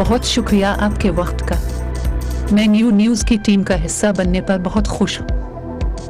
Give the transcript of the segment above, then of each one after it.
बहुत शुक्रिया आपके वक्त का। मैं न्यूज़ की टीम का हिस्सा बनने पर बहुत खुश हूँ।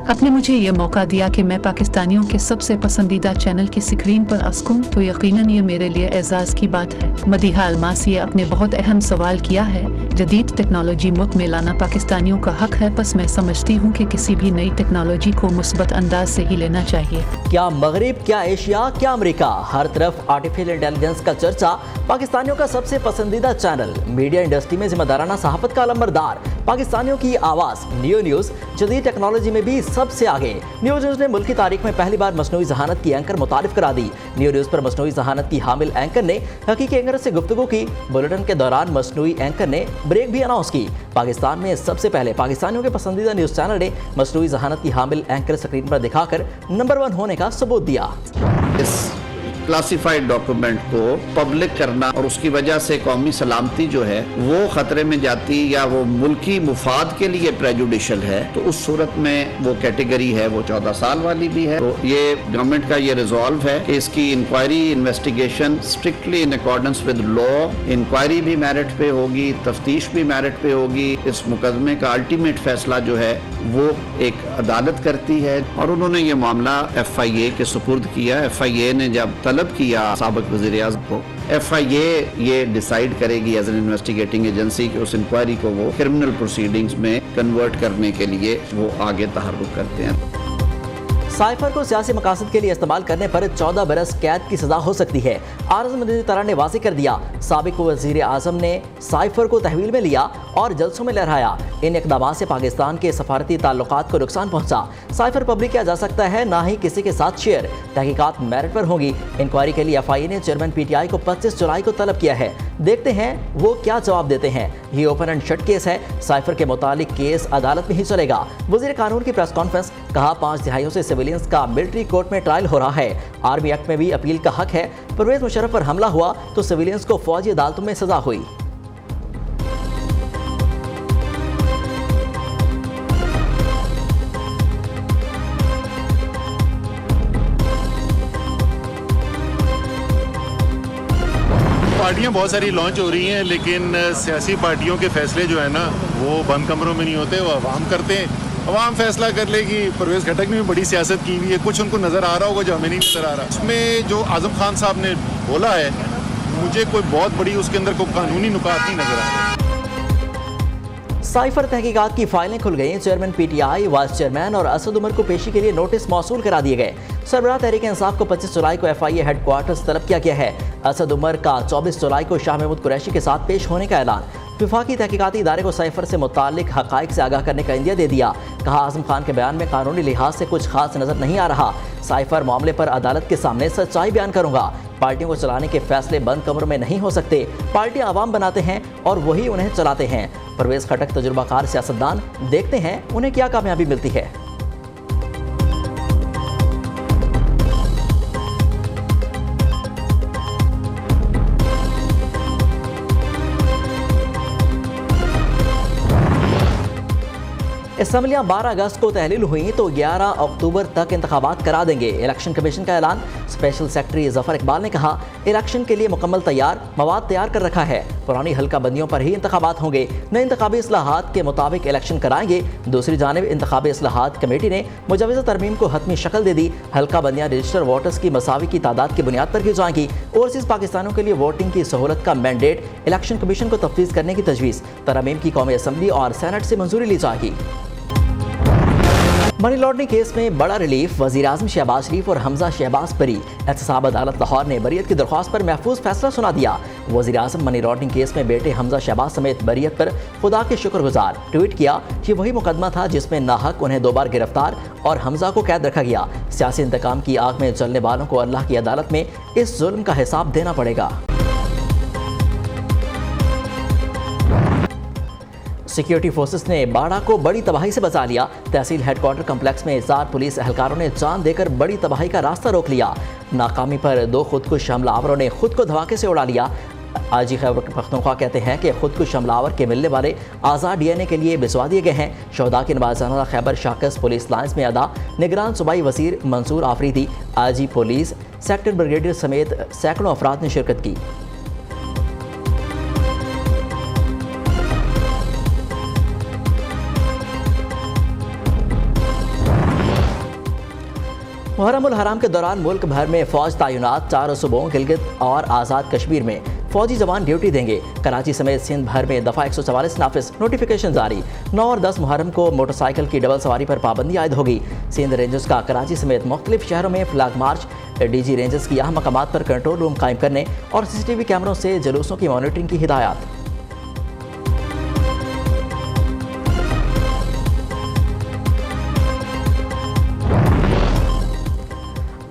आपने मुझे ये मौका दिया कि मैं पाकिस्तानियों के सबसे पसंदीदा चैनल की स्क्रीन पर आ सकूं, तो यकीनन ये मेरे लिए एजाज़ की बात है। मदीहा अलमासी आपने बहुत अहम सवाल किया है। जदीद टेक्नोलॉजी मुल्क में लाना पाकिस्तानियों का हक है, बस मैं समझती हूँ कि किसी भी नई टेक्नोलॉजी को मुस्बत अंदाज से ही लेना चाहिए। क्या मगरिब, क्या एशिया, क्या अमेरिका, हर तरफ आर्टिफिशियल इंटेलिजेंस का चर्चा। पाकिस्तानियों का सबसे पसंदीदा चैनल, मीडिया इंडस्ट्री में जिम्मेदाराना सहाफत का लंबरदार, पाकिस्तानियों की आवाज़ न्यूज़ जदीद टेक्नोलॉजी में भी सबसे आगे। न्यूज़ ने मुल्क की तारीख में पहली बार मसनूई जहानत की एंकर मुतारिफ करा दी। न्यूज़ पर मसनूई जहानत की हामिल एंकर ने हकीकी एंकर से गुफ्तगू की। बुलेटिन के दौरान मसनूई एंकर ने ब्रेक भी अनाउंस की। पाकिस्तान में सबसे पहले पाकिस्तानियों के पसंदीदा न्यूज़ चैनल ने मसनूई जहानत की हामिल एंकर स्क्रीन पर दिखाकर नंबर 1 होने का सबूत दिया। क्लासिफाइड डॉक्यूमेंट को पब्लिक करना और उसकी वजह से कौमी सलामती जो है वो खतरे में जाती या वो मुल्की मुफाद के लिए प्रेजुडिशल है, तो उस सूरत में वो कैटेगरी है वो 14 साल वाली भी है। तो ये गवर्नमेंट का ये रिजॉल्व है कि इसकी inquiry investigation strictly in accordance with law, inquiry भी मेरिट पे होगी, तफ्तीश भी मेरिट पे होगी। इस मुकदमे का अल्टीमेट फैसला जो है वो एक अदालत करती है और उन्होंने ये मामला FIA के सुपुर्द किया। FIA ने जब तलब किया साबिक वज़ीर-ए-आज़म को, FIA ये डिसाइड करेगी एज एन इन्वेस्टिगेटिंग एजेंसी कि उस इंक्वायरी को वो क्रिमिनल प्रोसीडिंग्स में कन्वर्ट करने के लिए वो आगे तहर्रुक करते हैं। साइफर को सियासी मकासद के लिए इस्तेमाल करने पर 14 बरस कैद की सजा हो सकती है। आरज़ मदीद तरा ने वाज़ेह कर दिया, साबिक वज़ीर आज़म ने साइफर को तहवील में लिया और जलसों में लहराया। इन इक़दामात से पाकिस्तान के सफारती ताल्लुकात को नुकसान पहुंचा। साइफर पब्लिक किया जा सकता है, ना ही किसी के साथ शेयर। तहकीकात मेरिट पर होंगी। इंक्वायरी के लिए FIA ने चेयरमैन PTI को 25 जुलाई को तलब किया है। देखते हैं वो क्या जवाब देते हैं। ये ओपन एंड शट केस है। साइफर के मुतालिक केस अदालत में ही चलेगा। वज़ीर कानून की प्रेस कॉन्फ्रेंस, कहा 5 दिहाइयों से सिविलियंस का मिलिट्री कोर्ट में ट्रायल हो रहा है। आर्मी एक्ट में भी अपील का हक है। परवेज मुशर्रफ पर हमला हुआ तो सिविलियंस को फौजी अदालतों में सजा हुई। पार्टियां बहुत सारी लॉन्च हो रही हैं, लेकिन सियासी पार्टियों के फैसले जो है ना वो बंद कमरों में नहीं होते, वो अवाम करते हैं। अवाम फैसला कर लेगी। परवेज खटक ने भी बड़ी सियासत की हुई है, कुछ उनको नज़र आ रहा होगा जो हमें नहीं नज़र आ रहा। उसमें जो आज़म खान साहब ने बोला है, मुझे कोई बहुत बड़ी उसके अंदर कोई कानूनी नुकात नहीं नज़र आ रहा। साइफर तहकीकात की फाइलें खुल गई। चेयरमैन PTI, वाइस चेयरमैन और असद उमर को पेशी के लिए नोटिस मौसूल करा दिए गए। सरबराह तहरीक इंसाफ को 25 जुलाई को FIA हेडक्वार्टर्स तलब किया गया है। असद उमर का 24 जुलाई को शाह महमूद कुरैशी के साथ पेश होने का ऐलान। विफाकी तहकीकाती इदारे को साइफर से मुतालिक हक़ाइक़ से आगाह करने का इंदिया दे दिया। कहा, आज़म खान के बयान में कानूनी लिहाज से कुछ खास नज़र नहीं आ रहा। साइफर मामले पर अदालत के सामने सच्चाई बयान करूंगा। पार्टियों को चलाने के फैसले बंद कमरों में नहीं हो सकते। पार्टियां आवाम बनाते हैं और वही उन्हें चलाते हैं। परवेज खटक तजुर्बाकार सियासतदान, देखते हैं उन्हें क्या कामयाबी मिलती है। असम्बलियां 12 अगस्त को तहलील हुई तो 11 अक्टूबर तक इंतखाबात करा देंगे। इलेक्शन कमीशन का ऐलान। स्पेशल सेक्रेटरी जफर इकबाल ने कहा, इलेक्शन के लिए मुकम्मल मवाद तैयार कर रखा है। पुरानी हल्का बंदियों पर ही इंतखाबात होंगे। नए इंतखाबी इस्लाहात के मुताबिक इलेक्शन कराएंगे। दूसरी जानिब इंतखाबी इस्लाहात कमेटी ने मुजवज़ा तरमीम को हतमी शक्ल दे दी। हल्का बंदियाँ रजिस्टर वोटर्स की मसावी की तादाद की बुनियाद पर की जाएंगी। ओवरसीज़ पाकिस्तानियों के लिए वोटिंग की सहूलत का मैंडेट इलेक्शन कमीशन को तफवीज़ करने की तजवीज़। तरमीम की कौमी असम्बली और सेनेट से मंजूरी ली जाएगी। मनी लॉन्ड्रिंग केस में बड़ा रिलीफ। वज़ीर आज़म शहबाज शरीफ और हमजा शहबाज बरी। एहतसाब अदालत लाहौर ने बरीयत की दरख्वास्त पर महफूज फैसला सुना दिया। वज़ीर आज़म मनी लॉन्ड्रिंग केस में बेटे हमजा शहबाज समेत बरीयत पर खुदा के शुक्रगुजार। ट्वीट किया, ये वही मुकदमा था जिसमें नाहक उन्हें 2 बार गिरफ्तार और हमजा को कैद रखा गया। सियासी इंतकाम की आग में जलने वालों को अल्लाह की अदालत में इस जुल्म का हिसाब देना पड़ेगा। सिक्योरिटी फोर्सेस ने बाड़ा को बड़ी तबाही से बचा लिया। तहसील हेडक्वार्टर कम्प्लेक्स में 4 पुलिस एहलकारों ने जान देकर बड़ी तबाही का रास्ता रोक लिया। नाकामी पर 2 खुदकुश हमलावरों ने खुद को धमाके से उड़ा लिया। आजी खैबर पख्तूनख्वा कहते हैं कि खुदकुश हमलावर के मिलने वाले आज़ाद DNA के लिए भिजवा दिए गए हैं। शहदा की नवाज़ाना खैबर शाकस पुलिस लाइन्स में अदा निगरान सूबाई वज़ीर मंसूर आफरीदी, आजी पुलिस सेक्टर ब्रिगेडियर समेत सैकड़ों अफराद ने शिरकत की। मुहर्रम उल हराम के दौरान मुल्क भर में फौज तैनात, 4 सूबों गिलगित और आज़ाद कश्मीर में फौजी जवान ड्यूटी देंगे। कराची समेत सिंध भर में दफ़ा 144 नाफिज, नोटिफिकेशन जारी। 9 और 10 मुहर्रम को मोटरसाइकिल की डबल सवारी पर पाबंदी आयद होगी। सिंध रेंजर्स का कराची समेत मुख्तलिफ शहरों में फ्लैग मार्च, डीजी रेंजर्स की अहम मकामात पर कंट्रोल रूम कायम करने और CCTV कैमरों से जुलूसों की मॉनिटरिंग की हिदायत।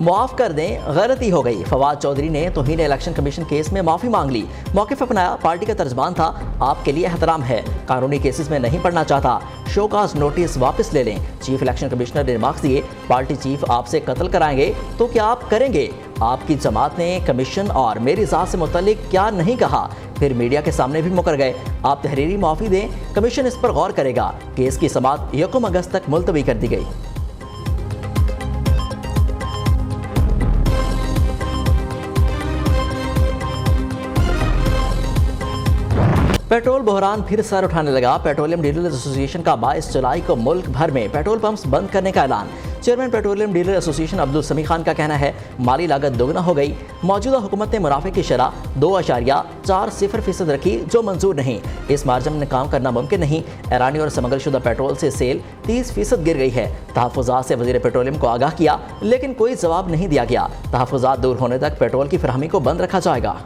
माफ़ कर दें, गलती हो गई। फवाद चौधरी ने तौहीन इलेक्शन कमीशन केस में माफ़ी मांग ली। मौक़िफ़ अपनाया, पार्टी का तर्जमान था, आपके लिए एहतराम है, कानूनी केसेस में नहीं पढ़ना चाहता, शोकाज नोटिस वापस ले लें। चीफ इलेक्शन कमिश्नर ने रिमार्क्स दिए, पार्टी चीफ आपसे कत्ल कराएंगे तो क्या आप करेंगे? आपकी जमात ने कमीशन और मेरी ज़ात से मुतल्लिक क्या नहीं कहा? फिर मीडिया के सामने भी मुकर गए। आप तहरीरी माफ़ी दें, कमीशन इस पर गौर करेगा। केस की समाअत 1 अगस्त तक मुलतवी कर दी गई। पेट्रोल बहरान फिर सर उठाने लगा। पेट्रोलियम डीलर्स एसोसिएशन का 22 जुलाई को मुल्क भर में पेट्रोल पंप्स बंद करने का ऐलान। Chairman petroleum dealer association Abdul समी खान का कहना है, माली लागत दोगुना हो गई। मौजूदा हुकूमत ने मुनाफे की शरह 2.40% रखी, जो मंजूर नहीं। इस मार्जिन में काम करना मुमकिन नहीं। ईरानी और समगलशुदा पेट्रोल से सेल 30% गिर गई है। तहफ़्फ़ुज़ात से वज़ीर पेट्रोलियम को आगाह किया, लेकिन कोई जवाब नहीं दिया गया। तहफ़्फ़ुज़ात दूर होने तक पेट्रोल की फराहमी को बंद रखा जाएगा।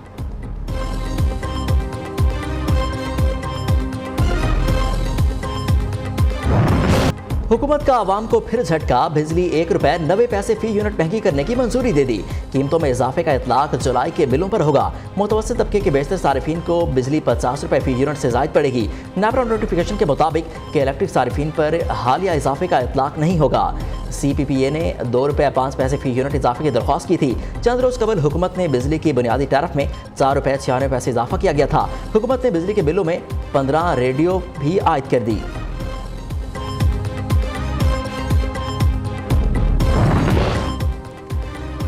हुकूमत का आवाम को फिर झटका। बिजली 1 रुपये 90 पैसे फी यूनिट महंगी करने की मंजूरी दे दी। कीमतों में इजाफे का इतलाक जुलाई के बिलों पर होगा। मुतवस्सित तबके के बेशतर सारिफीन को बिजली 50 रुपये फी यूनिट से जायद पड़ेगी। नेपरा नोटिफिकेशन के मुताबिक कि इलेक्ट्रिक सारिफीन पर हालिया इजाफे का इतलाक नहीं होगा। CPPA ने 2 रुपये 5 पैसे फी यूनिट इजाफे की दरख्वास्त की थी। चंद रोज कबल हुकूमत ने बिजली की बुनियादी टैरिफ में 4 रुपये 96 पैसे इजाफा किया गया था। हुकूमत ने बिजली के बिलों में 15 रेडियो भी आयद कर दी।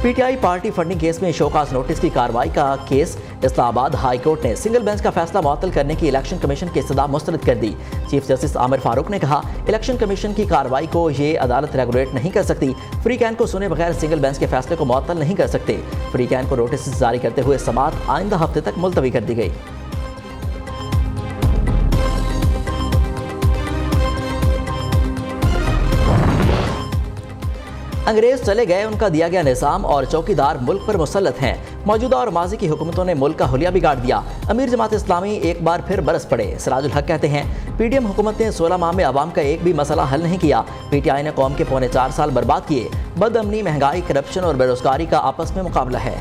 PTI पार्टी फंडिंग केस में शोकाज नोटिस की कार्रवाई का केस इस्लामाबाद हाई कोर्ट ने सिंगल बेंच का फैसला मुअत्तल करने की इलेक्शन कमीशन की इस्तदा मुस्तरद कर दी। चीफ जस्टिस आमिर फारूक ने कहा, इलेक्शन कमीशन की कार्रवाई को ये अदालत रेगुलेट नहीं कर सकती। फ्री कैन को सुने बगैर सिंगल बेंच के फैसले को मुअत्तल नहीं कर सकते। फ्री कैन को नोटिस जारी करते हुए समाअत आइंदा हफ्ते तक मुलतवी कर दी गई। अंग्रेज चले गए, उनका दिया गया निज़ाम और चौकीदार मुल्क पर मुसल्लत हैं। मौजूदा और माजी की हुकूमतों ने मुल्क का हुलिया बिगाड़ दिया। अमीर जमात इस्लामी एक बार फिर बरस पड़े। सिराजुल हक कहते हैं, PDM हुकूमत ने 16 माह में आवाम का एक भी मसला हल नहीं किया। PTI ने कौम के 4.25 साल बर्बाद किए। बदअमनी, महंगाई, करप्शन और बेरोजगारी का आपस में मुकाबला है।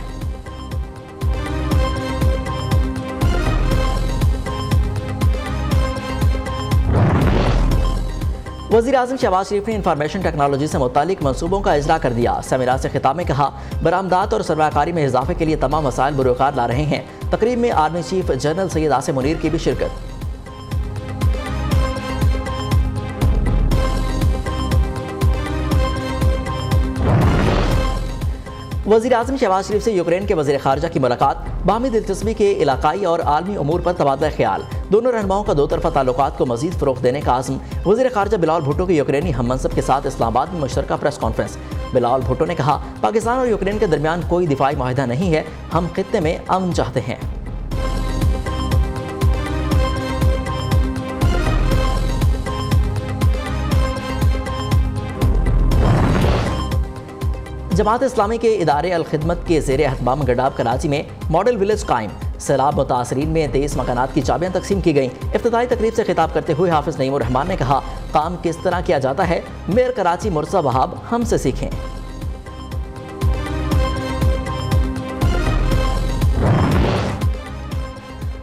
वज़ीर आज़म शहबाज शरीफ ने इंफॉर्मेशन टेक्नोलॉजी से मुतालिक मंसूबों का इजरा कर दिया। सेमिनार से खिताब में कहा, बरामदात और सरमायाकारी में इजाफे के लिए तमाम मसाइल बुरुकार ला रहे हैं। तकरीब में army chief general Syed Asim Munir की भी शिरकत। वज़ीर आज़म शहबाज शरीफ से यूक्रेन के वज़ीर ख़ारजा की मुलाकात। बाहमी दिलचस्पी के इलाकाई और आलमी उमूर पर तबादला ख्याल। दोनों रहनुमाओं का 2 तरफ़ा ताल्लुकात को मज़ीद फ़रोग़ देने का आज़म। वज़ीर ख़ारजा बिलावल भुट्टो की यूक्रेनी हम मनसब के साथ इस्लामाबाद में मुश्तरका प्रेस कॉन्फ्रेंस। बिलावल भुट्टो ने कहा, पाकिस्तान और यूक्रेन के दरमियान कोई दिफाई माहिदा नहीं है, हम खित्ते में अमन चाहते हैं। जमात इस्लामी के इदारे अल खिदमत के ज़ेर एहतमाम गडाब कराची में मॉडल विलेज कायम। सैलाब मुतासरीन में 23 मकानात की चाबियां तकसीम की गईं। इफ्तिताई तकरीब से खिताब करते हुए हाफिज नईमुर रहमान ने कहा, काम किस तरह किया जाता है, मेयर कराची मुर्सा वहाब हमसे सीखें।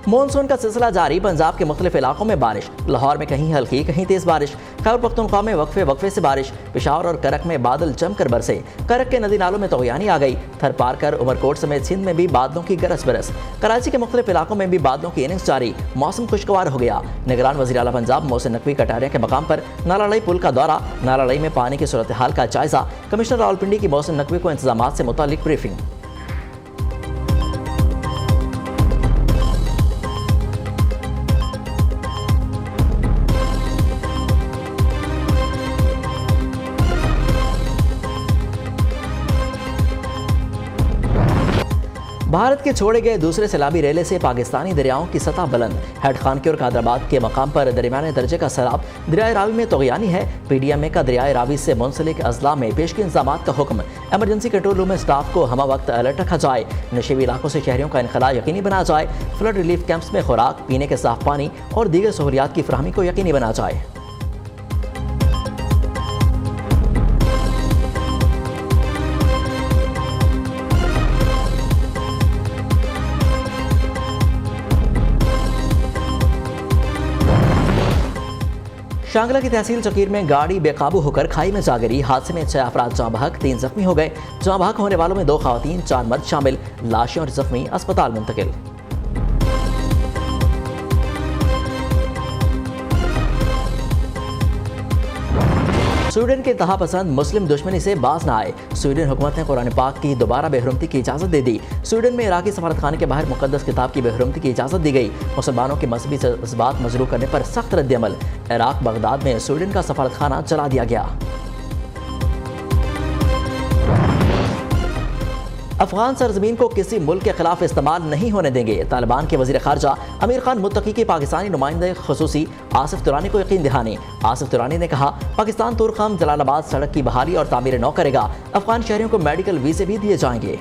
मॉनसून का सिलसिला जारी। पंजाब के मुख्तलिफ इलाकों में बारिश। लाहौर में कहीं हल्की कहीं तेज बारिश। खैबर पख्तूनख्वा में वक्फे से बारिश। पेशावर और करक में बादल जमकर बरसे। करक के नदी नालों में तगयानी आ गई। थरपारकर, उमरकोट समेत सिंध में भी बादलों की गरज बरस। कराची के मुख्तलिफ इलाकों में भी बादलों की इनिंग्स जारी। मौसम खुशगवार हो गया। निगरान वज़ीर आला पंजाब मोहसिन नकवी कटारिया के मकाम पर नालालई पुल का दौरा। नालालई में पानी की सूरत हाल का जायजा। कमिश्नर रावलपिंडी की मोहसिन नकवी को इंतजामात से मुतालिक ब्रीफिंग। भारत के छोड़े गए दूसरे सैलाबी रेले से पाकिस्तानी दरियाओं की सतह बुलंद। हेड खानकी और कादराबाद के मकाम पर दरमियाने दर्जे का सैलाब। दरियाए रावी में तोगयानी है। PDMA का दरियाए रावी से मुंसलिक अजला में पेशगी इंतजाम का हुक्म। एमरजेंसी कंट्रोल रूम में स्टाफ को हमा वक्त अलर्ट रखा जाए। नशेबी इलाकों से शहरियों का इनखला यकीनी बनाया जाए। फ्लड रिलीफ कैंप्स में खुराक, पीने के साफ पानी और दीगर सहूलियात की फराहमी को यकीनी बनाया जाए। शांगला की तहसील चकीर में गाड़ी बेकाबू होकर खाई में जा गिरी। हादसे में 6 अफराद जाँ बहक, 3 जख्मी हो गए। जाँ बहक होने वालों में 2 खवातीन, 4 मर्द शामिल। लाशें और जख्मी अस्पताल मुंतकिल। स्वीडन के इंतहा पसंद मुस्लिम दुश्मनी से बाज न आए। स्वीडन हुकूमत ने कुरान पाक की दोबारा बेहरमती की इजाज़त दे दी। स्वीडन में इराकी सफारतखाने के बाहर मुकद्दस किताब की बेहरमती की इजाज़त दी गई। मुसलमानों के मजहबी जज्बात मजरूह करने पर सख्त रद्दअमल। इराक बगदाद में स्वीडन का सफारतखाना जला दिया गया। अफगान सरजमीन को किसी मुल्क के खिलाफ इस्तेमाल नहीं होने देंगे। तालिबान के वजीर खारजा अमीर खान मुत्तकी की पाकिस्तानी नुमाइंदे खसूसी आसिफ तुरानी को यकीन दिलाने। आसिफ तुरानी ने कहा, पाकिस्तान तुरखम जलालाबाद सड़क की बहाली और तामीर नौ करेगा। अफगान शहरियों को मेडिकल वीज़े भी दिए जाएंगे।